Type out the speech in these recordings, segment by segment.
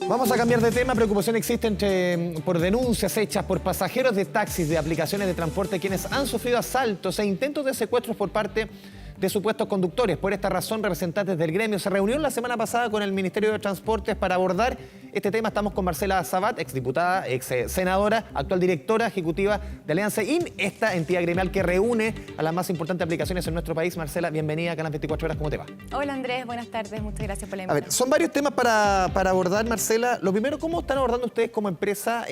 Vamos a cambiar de tema. Preocupación existe por denuncias hechas por pasajeros de taxis de aplicaciones de transporte quienes han sufrido asaltos e intentos de secuestros por parte de supuestos conductores. Por esta razón, representantes del gremio se reunieron la semana pasada con el Ministerio de Transportes para abordar este tema. Estamos con Marcela Sabat, exdiputada, ex senadora, actual directora ejecutiva de Alianza IN, esta entidad gremial que reúne a las más importantes aplicaciones en nuestro país. Marcela, bienvenida a Canal 24 Horas. ¿Cómo te va? Hola Andrés, buenas tardes, muchas gracias por la A invitación. ver, son varios temas para abordar, Marcela. Lo primero, ¿cómo están abordando ustedes como empresa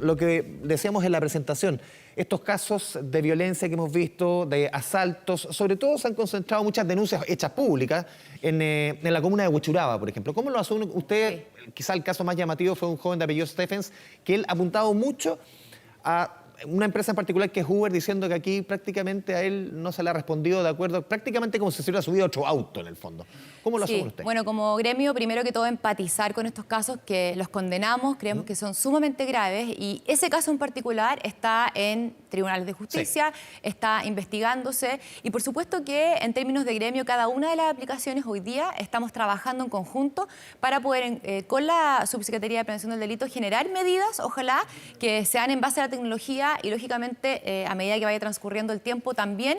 lo que decíamos en la presentación? Estos casos de violencia que hemos visto, de asaltos, sobre todo se han concentrado muchas denuncias hechas públicas en la comuna de Huechuraba, por ejemplo. ¿Cómo lo asume usted? Sí. Quizá el caso más llamativo fue un joven de apellido Stephens, que él ha apuntado mucho a una empresa en particular que es Uber, diciendo que aquí prácticamente a él no se le ha respondido de acuerdo, prácticamente como si se hubiera subido otro auto en el fondo. ¿Cómo lo asume usted? Bueno, como gremio, primero que todo empatizar con estos casos, que los condenamos, creemos que son sumamente graves y ese caso en particular está en tribunales de justicia, está investigándose y por supuesto que en términos de gremio cada una de las aplicaciones hoy día estamos trabajando en conjunto para poder con la Subsecretaría de Prevención del Delito generar medidas, ojalá que sean en base a la tecnología y lógicamente a medida que vaya transcurriendo el tiempo también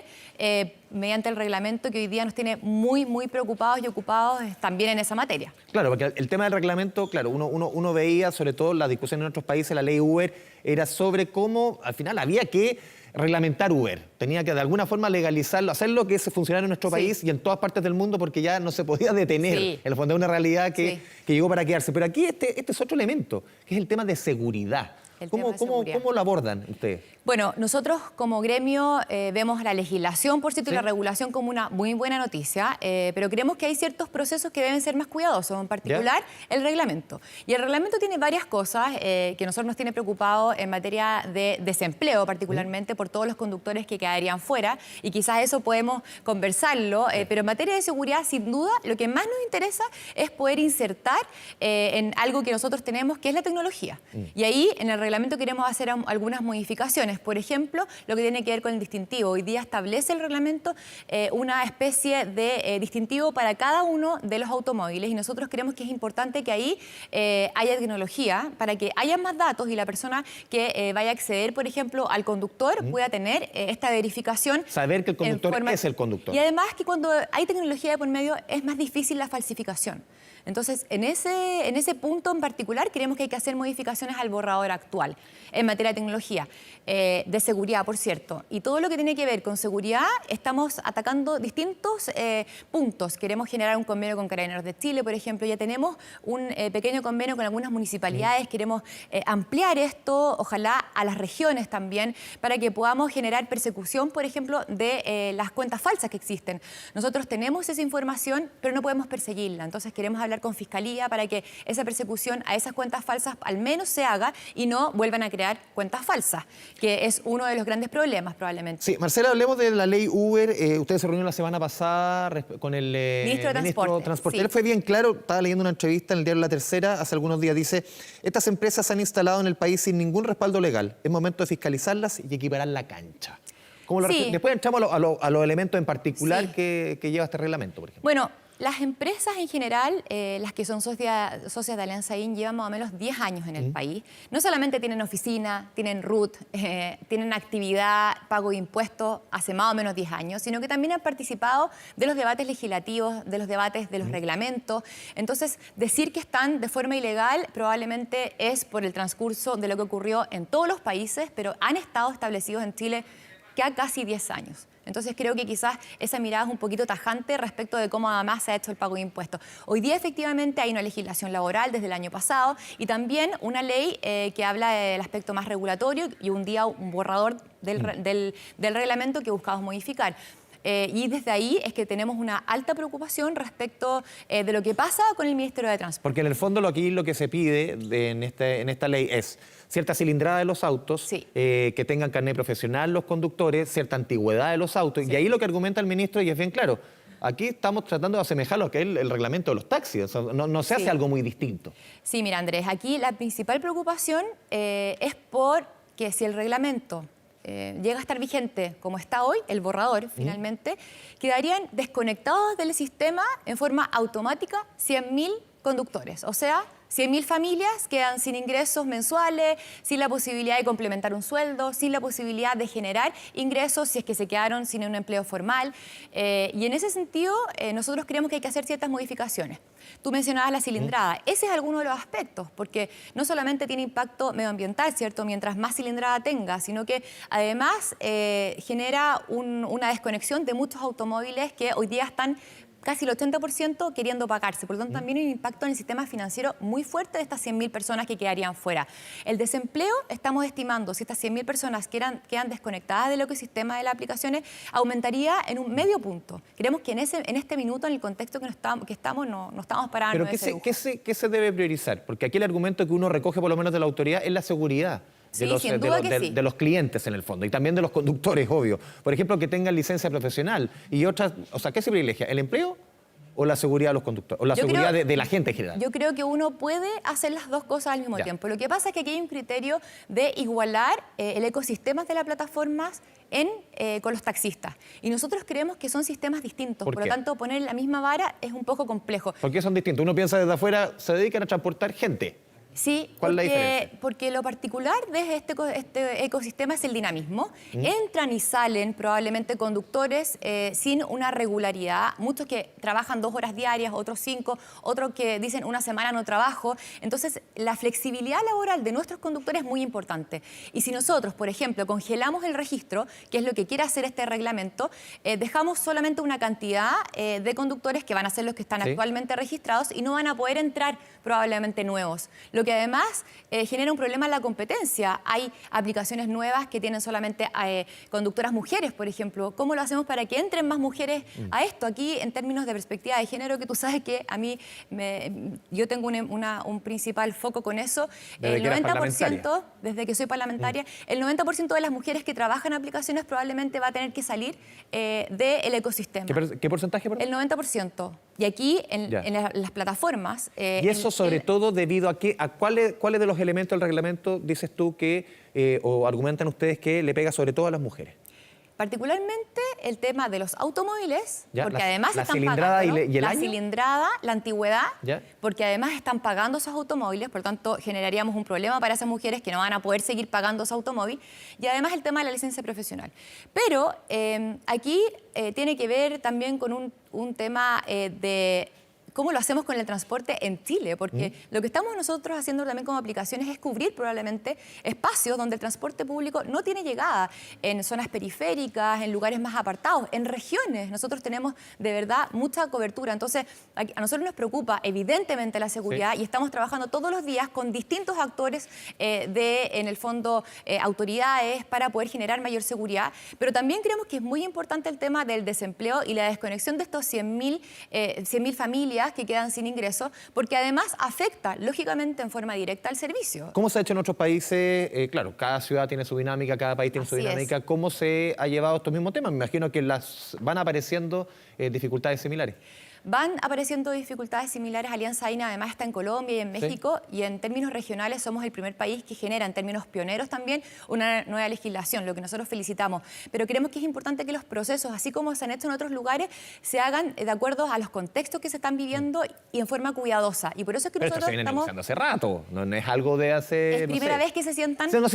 mediante el reglamento que hoy día nos tiene muy preocupados y ocupados también en esa materia. Claro, porque el tema del reglamento, claro, uno veía, sobre todo la discusión en otros países, la ley Uber, era sobre cómo al final había que reglamentar Uber. Tenía que de alguna forma legalizarlo, hacerlo que se funcionara en nuestro país y en todas partes del mundo porque ya no se podía detener. En el fondo es una realidad que llegó para quedarse. Pero aquí este es otro elemento, que es el tema de seguridad. ¿Cómo lo abordan ustedes? Bueno, nosotros como gremio vemos la legislación, por cierto, y la regulación como una muy buena noticia, pero creemos que hay ciertos procesos que deben ser más cuidadosos, en particular el reglamento. Y el reglamento tiene varias cosas que nosotros nos tiene preocupados en materia de desempleo, particularmente por todos los conductores que quedarían fuera, y quizás eso podemos conversarlo, pero en materia de seguridad, sin duda, lo que más nos interesa es poder insertar en algo que nosotros tenemos, que es la tecnología. Y ahí, en el reglamento queremos hacer algunas modificaciones. Por ejemplo, lo que tiene que ver con el distintivo. Hoy día establece el reglamento una especie de distintivo para cada uno de los automóviles y nosotros creemos que es importante que ahí haya tecnología para que haya más datos y la persona que vaya a acceder, por ejemplo, al conductor pueda tener esta verificación. Saber que el conductor es el conductor. Y además que cuando hay tecnología de por medio es más difícil la falsificación. Entonces, en ese punto en particular, creemos que hay que hacer modificaciones al borrador actual en materia de tecnología, de seguridad, por cierto. Y todo lo que tiene que ver con seguridad, estamos atacando distintos puntos. Queremos generar un convenio con Carabineros de Chile, por ejemplo. Ya tenemos un pequeño convenio con algunas municipalidades. Queremos ampliar esto, ojalá a las regiones también, para que podamos generar persecución, por ejemplo, de las cuentas falsas que existen. Nosotros tenemos esa información, pero no podemos perseguirla. Entonces, queremos hablar con Fiscalía para que esa persecución a esas cuentas falsas al menos se haga y no vuelvan a crear cuentas falsas, que es uno de los grandes problemas probablemente. Sí, Marcela, hablemos de la ley Uber. Ustedes se reunieron la semana pasada con el ministro de Transporte. Sí. Él fue bien claro, estaba leyendo una entrevista en el diario La Tercera hace algunos días, dice: estas empresas se han instalado en el país sin ningún respaldo legal. Es momento de fiscalizarlas y equiparar la cancha. Después entramos a los elementos en particular que lleva este reglamento, por ejemplo. Bueno, las empresas en general, las que son socias de Alianza IN, llevan más o menos 10 años en el país. No solamente tienen oficina, tienen RUT, tienen actividad, pago de impuestos hace más o menos 10 años, sino que también han participado de los debates legislativos, de los debates de los reglamentos. Entonces, decir que están de forma ilegal probablemente es por el transcurso de lo que ocurrió en todos los países, pero han estado establecidos en Chile ya casi 10 años. Entonces creo que quizás esa mirada es un poquito tajante respecto de cómo además se ha hecho el pago de impuestos. Hoy día efectivamente hay una legislación laboral desde el año pasado y también una ley que habla del aspecto más regulatorio y un día un borrador del reglamento que buscamos modificar. Y desde ahí es que tenemos una alta preocupación respecto de lo que pasa con el Ministerio de Transporte. Porque en el fondo lo que se pide en esta ley es cierta cilindrada de los autos, que tengan carnet profesional los conductores, cierta antigüedad de los autos. Y ahí lo que argumenta el ministro, y es bien claro, aquí estamos tratando de asemejar lo que es el reglamento de los taxis. O sea, no se hace algo muy distinto. Sí, mira, Andrés, aquí la principal preocupación es por que si el reglamento llega a estar vigente como está hoy, el borrador finalmente, quedarían desconectados del sistema en forma automática 100.000 conductores. O sea, 100.000 familias quedan sin ingresos mensuales, sin la posibilidad de complementar un sueldo, sin la posibilidad de generar ingresos si es que se quedaron sin un empleo formal. Y en ese sentido, nosotros creemos que hay que hacer ciertas modificaciones. Tú mencionabas la cilindrada. Ese es alguno de los aspectos, porque no solamente tiene impacto medioambiental, ¿cierto?, mientras más cilindrada tenga, sino que además genera una desconexión de muchos automóviles que hoy día están casi el 80% queriendo pagarse. Por lo tanto, también hay un impacto en el sistema financiero muy fuerte de estas 100.000 personas que quedarían fuera. El desempleo, estamos estimando, si estas 100.000 personas quedan desconectadas del ecosistema de las aplicaciones, aumentaría en un medio punto. Creemos que en este minuto, en el contexto que estamos, no estamos para Pero darnos ese lujo. ¿qué se debe priorizar? Porque aquí el argumento que uno recoge, por lo menos de la autoridad, es la seguridad. Sí, sin duda que sí. De los clientes en el fondo y también de los conductores, obvio. Por ejemplo, que tengan licencia profesional y otras, o sea, ¿qué se privilegia? ¿El empleo o la seguridad de los conductores? O la seguridad de la gente en general. Yo creo que uno puede hacer las dos cosas al mismo tiempo. Lo que pasa es que aquí hay un criterio de igualar el ecosistema de las plataformas con los taxistas. Y nosotros creemos que son sistemas distintos. Por lo tanto, poner la misma vara es un poco complejo. ¿Por qué son distintos? Uno piensa desde afuera, se dedican a transportar gente. Sí, ¿Cuál es la diferencia? Porque lo particular de este ecosistema es el dinamismo. Entran y salen probablemente conductores sin una regularidad. Muchos que trabajan 2 horas diarias, otros 5, otros que dicen una semana no trabajo. Entonces, la flexibilidad laboral de nuestros conductores es muy importante. Y si nosotros, por ejemplo, congelamos el registro, que es lo que quiere hacer este reglamento, dejamos solamente una cantidad de conductores que van a ser los que están actualmente registrados y no van a poder entrar probablemente nuevos. Lo que además genera un problema en la competencia. Hay aplicaciones nuevas que tienen solamente conductoras mujeres, por ejemplo. ¿Cómo lo hacemos para que entren más mujeres a esto? Aquí, en términos de perspectiva de género, que tú sabes que a mí, yo tengo un principal foco con eso. El 90%, desde que soy parlamentaria, el 90% de las mujeres que trabajan en aplicaciones probablemente va a tener que salir del ecosistema. ¿Qué porcentaje? El 90%. Y aquí, en las plataformas... ¿Y eso sobre todo debido a cuáles de los elementos del reglamento dices tú que, o argumentan ustedes que le pega sobre todo a las mujeres? Particularmente el tema de los automóviles, porque además la están cilindrada pagando, y el la año. Cilindrada, la antigüedad, porque además están pagando esos automóviles, por lo tanto generaríamos un problema para esas mujeres que no van a poder seguir pagando ese automóvil, y además el tema de la licencia profesional. Pero aquí tiene que ver también con un tema de cómo lo hacemos con el transporte en Chile, porque lo que estamos nosotros haciendo también como aplicaciones es cubrir probablemente espacios donde el transporte público no tiene llegada, en zonas periféricas, en lugares más apartados, en regiones. Nosotros tenemos de verdad mucha cobertura. Entonces, a nosotros nos preocupa evidentemente la seguridad y estamos trabajando todos los días con distintos actores en el fondo, autoridades para poder generar mayor seguridad. Pero también creemos que es muy importante el tema del desempleo y la desconexión de estos 100.000 familias que quedan sin ingresos, porque además afecta, lógicamente, en forma directa al servicio. ¿Cómo se ha hecho en otros países? Claro, cada ciudad tiene su dinámica, cada país tiene su dinámica. ¿Cómo se ha llevado estos mismos temas? Me imagino que van apareciendo dificultades similares. Van apareciendo dificultades similares. Alianza AINA además está en Colombia y en México, y en términos regionales somos el primer país que genera, en términos pioneros también, una nueva legislación, lo que nosotros felicitamos. Pero creemos que es importante que los procesos, así como se han hecho en otros lugares, se hagan de acuerdo a los contextos que se están viviendo y en forma cuidadosa. Y por eso es que nosotros esto se viene negociando hace rato, no es algo de hace... Es primera vez que se sientan pero,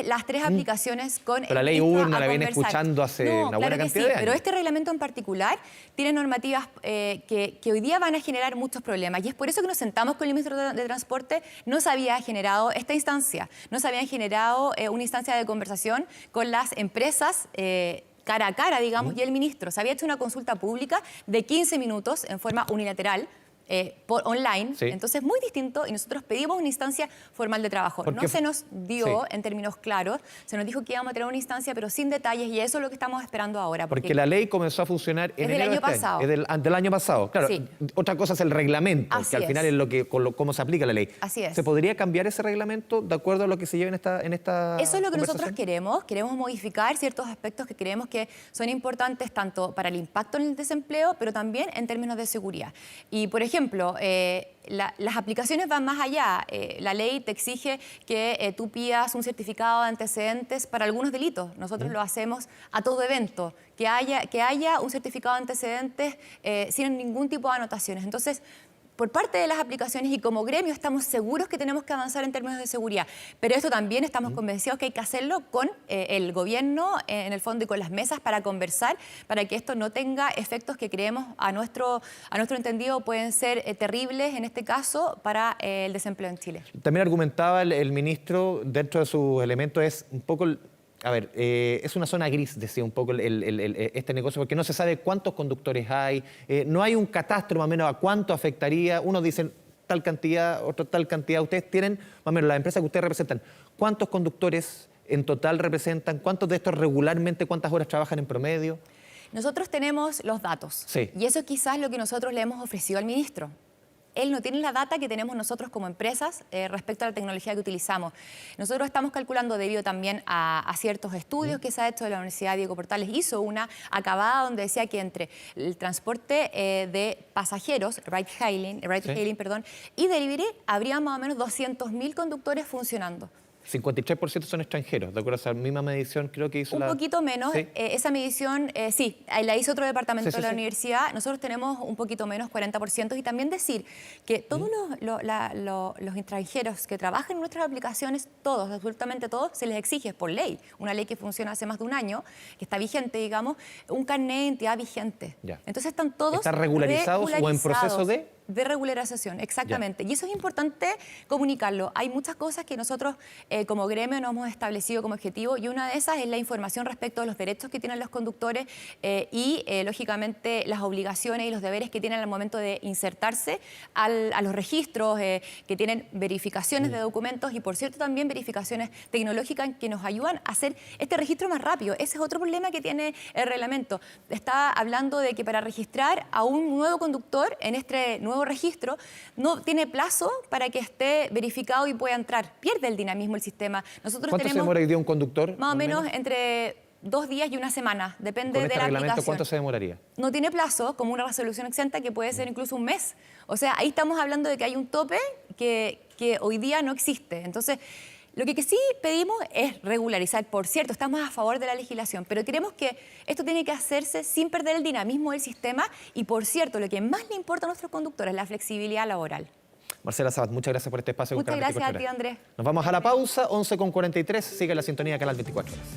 las tres aplicaciones con... Pero la ley Uber no la viene escuchando hace una buena cantidad de años. Pero este reglamento en particular tiene normativas que hoy día van a generar muchos problemas. Y es por eso que nos sentamos con el ministro de Transporte. No se había generado esta instancia, no se había generado una instancia de conversación con las empresas cara a cara, digamos, y el ministro. Se había hecho una consulta pública de 15 minutos en forma unilateral, por online, entonces muy distinto, y nosotros pedimos una instancia formal de trabajo. No se nos dio en términos claros, se nos dijo que íbamos a tener una instancia, pero sin detalles, y eso es lo que estamos esperando ahora. Porque la ley comenzó a funcionar en el año pasado. Es del año pasado, claro. Otra cosa es el reglamento, que al final es cómo se aplica la ley. Así es. ¿Se podría cambiar ese reglamento de acuerdo a lo que se lleva en esta Eso es lo que nosotros queremos. Queremos modificar ciertos aspectos que creemos que son importantes tanto para el impacto en el desempleo, pero también en términos de seguridad. Y, por ejemplo, las aplicaciones van más allá. La ley te exige que tú pidas un certificado de antecedentes para algunos delitos. Nosotros lo hacemos a todo evento, que haya un certificado de antecedentes sin ningún tipo de anotaciones. Entonces, por parte de las aplicaciones y como gremio estamos seguros que tenemos que avanzar en términos de seguridad, pero esto también estamos convencidos que hay que hacerlo con el gobierno en el fondo y con las mesas para conversar, para que esto no tenga efectos que creemos a nuestro entendido pueden ser terribles en este caso para el desempleo en Chile. También argumentaba el ministro, dentro de sus elementos es un poco... A ver, es una zona gris, decía un poco este negocio, porque no se sabe cuántos conductores hay, no hay un catastro más o menos a cuánto afectaría. Unos dicen tal cantidad, otros tal cantidad. Ustedes tienen, más o menos, la empresa que ustedes representan, ¿cuántos conductores en total representan? ¿Cuántos de estos regularmente, cuántas horas trabajan en promedio? Nosotros tenemos los datos, sí. Y eso quizás es lo que nosotros le hemos ofrecido al ministro. Él no tiene la data que tenemos nosotros como empresas respecto a la tecnología que utilizamos. Nosotros estamos calculando debido también a ciertos estudios que se ha hecho de la Universidad Diego Portales. Hizo una acabada donde decía que entre el transporte de pasajeros, ride-hailing, y delivery, habría más o menos 200.000 conductores funcionando. 53% son extranjeros, de acuerdo a esa misma medición, creo que hizo un poquito menos, ¿Sí? Esa medición, sí, la hizo otro departamento de la universidad, nosotros tenemos un poquito menos, 40%, y también decir que todos los extranjeros que trabajan en nuestras aplicaciones, todos, absolutamente todos, se les exige por ley, una ley que funciona hace más de un año, que está vigente, digamos, un carnet de identidad vigente. Ya. Entonces están todos ¿Están regularizados o en proceso de...? De regularización, exactamente. Ya. Y eso es importante comunicarlo. Hay muchas cosas que nosotros como gremio nos hemos establecido como objetivo y una de esas es la información respecto a los derechos que tienen los conductores y, lógicamente, las obligaciones y los deberes que tienen al momento de insertarse a los registros, que tienen verificaciones de documentos y, por cierto, también verificaciones tecnológicas que nos ayudan a hacer este registro más rápido. Ese es otro problema que tiene el reglamento. Está hablando de que para registrar a un nuevo conductor en este nuevo registro, no tiene plazo para que esté verificado y pueda entrar. Pierde el dinamismo el sistema. Nosotros ¿Cuánto se demora hoy día un conductor? Más o menos entre 2 días y una semana, depende de la reglamento, aplicación. ¿cuánto se demoraría? No tiene plazo, como una resolución exenta que puede ser incluso un mes. O sea, ahí estamos hablando de que hay un tope que hoy día no existe. Entonces, lo que sí pedimos es regularizar. Por cierto, estamos a favor de la legislación, pero queremos que esto tiene que hacerse sin perder el dinamismo del sistema y, por cierto, lo que más le importa a nuestros conductores es la flexibilidad laboral. Marcela Sabat, muchas gracias por este espacio. Muchas gracias a ti, Andrés. Nos vamos a la pausa, 11:43. Sigue la sintonía de Canal 24 Horas.